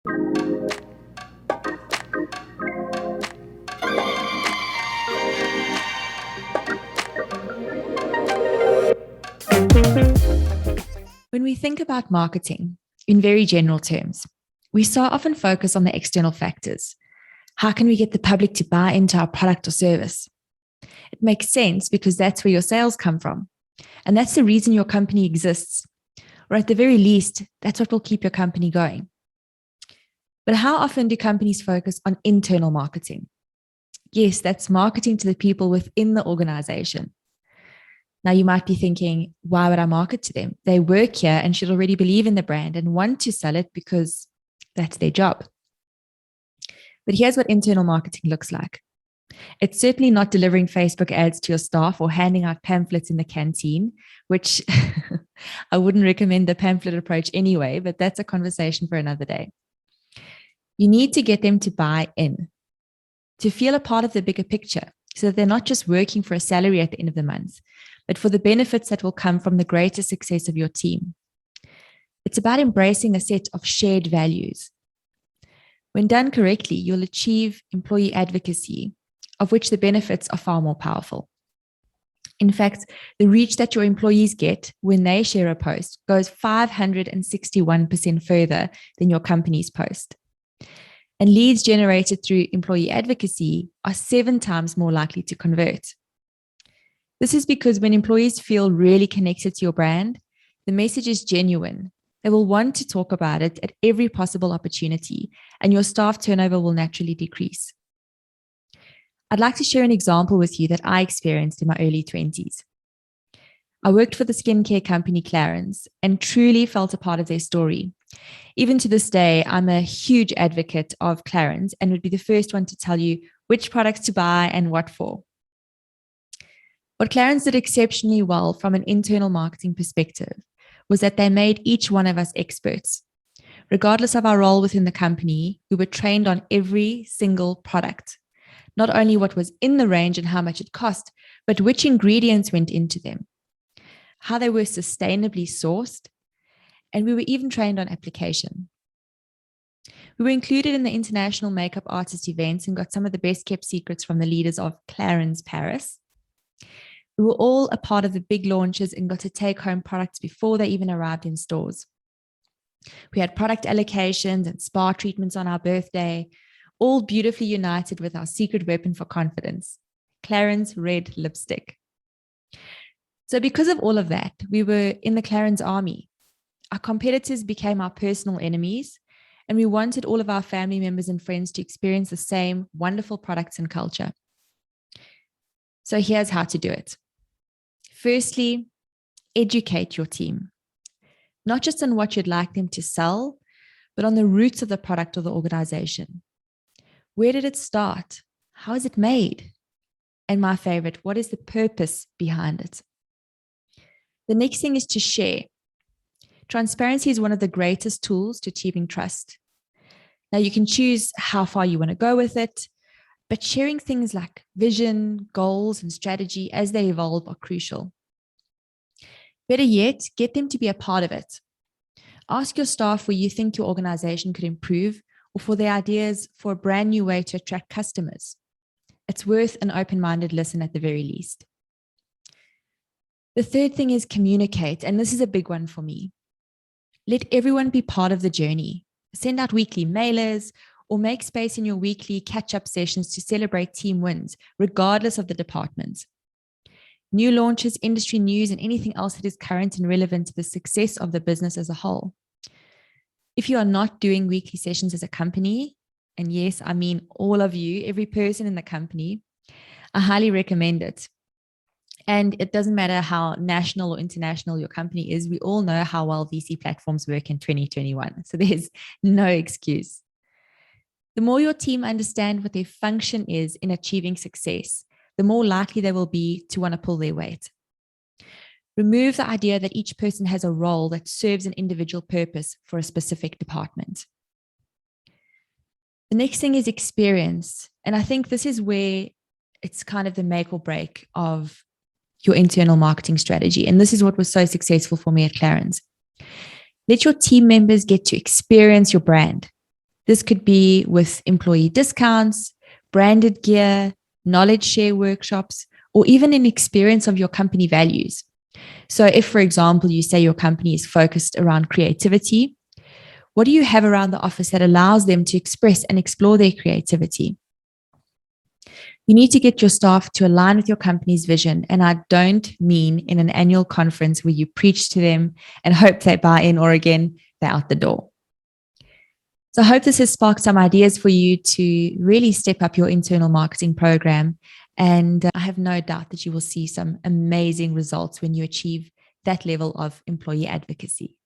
When we think about marketing in very general terms, we so often focus on the external factors. How can we get the public to buy into our product or service? It makes sense because that's where your sales come from. And that's the reason your company exists. Or at the very least, that's what will keep your company going. But how often do companies focus on internal marketing? Yes, that's marketing to the people within the organization. Now, you might be thinking, why would I market to them? They work here and should already believe in the brand and want to sell it because that's their job. But here's what internal marketing looks like. It's certainly not delivering Facebook ads to your staff or handing out pamphlets in the canteen, which I wouldn't recommend the pamphlet approach anyway, but that's a conversation for another day. You need to get them to buy in, to feel a part of the bigger picture, so that they're not just working for a salary at the end of the month, but for the benefits that will come from the greater success of your team. It's about embracing a set of shared values. When done correctly, you'll achieve employee advocacy, of which the benefits are far more powerful. In fact, the reach that your employees get when they share a post goes 561% further than your company's post. And leads generated through employee advocacy are 7 times more likely to convert. This is because when employees feel really connected to your brand, the message is genuine. They will want to talk about it at every possible opportunity, and your staff turnover will naturally decrease. I'd like to share an example with you that I experienced in my early 20s. I worked for the skincare company Clarins and truly felt a part of their story. Even to this day, I'm a huge advocate of Clarins and would be the first one to tell you which products to buy and what for. What Clarins did exceptionally well from an internal marketing perspective was that they made each one of us experts. Regardless of our role within the company, we were trained on every single product. Not only what was in the range and how much it cost, but which ingredients went into them, how they were sustainably sourced, and we were even trained on application. We were included in the international makeup artist events and got some of the best kept secrets from the leaders of Clarins Paris. We were all a part of the big launches and got to take home products before they even arrived in stores. We had product allocations and spa treatments on our birthday, all beautifully united with our secret weapon for confidence, Clarins red lipstick. So because of all of that, we were in the Clarins army. Our competitors became our personal enemies, and we wanted all of our family members and friends to experience the same wonderful products and culture. So here's how to do it. Firstly, educate your team, not just on what you'd like them to sell, but on the roots of the product or the organization. Where did it start? How is it made? And my favorite, what is the purpose behind it? The next thing is to share. Transparency is one of the greatest tools to achieving trust. Now, you can choose how far you want to go with it, but sharing things like vision, goals, and strategy as they evolve are crucial. Better yet, get them to be a part of it. Ask your staff where you think your organization could improve or for their ideas for a brand new way to attract customers. It's worth an open-minded listen at the very least. The third thing is communicate, and this is a big one for me. Let everyone be part of the journey. Send out weekly mailers or make space in your weekly catch-up sessions to celebrate team wins, regardless of the department. New launches, industry news, and anything else that is current and relevant to the success of the business as a whole. If you are not doing weekly sessions as a company, and yes, I mean all of you, every person in the company, I highly recommend it. And it doesn't matter how national or international your company is, we all know how well VC platforms work in 2021. So there's no excuse. The more your team understand what their function is in achieving success, the more likely they will be to want to pull their weight. Remove the idea that each person has a role that serves an individual purpose for a specific department. The next thing is experience. And I think this is where it's kind of the make or break of your internal marketing strategy. And this is what was so successful for me at Clarins. Let your team members get to experience your brand. This could be with employee discounts, branded gear, knowledge share workshops, or even an experience of your company values. So if, for example, you say your company is focused around creativity, what do you have around the office that allows them to express and explore their creativity? You need to get your staff to align with your company's vision. And I don't mean in an annual conference where you preach to them and hope they buy in, or again, they're out the door. So I hope this has sparked some ideas for you to really step up your internal marketing program. And I have no doubt that you will see some amazing results when you achieve that level of employee advocacy.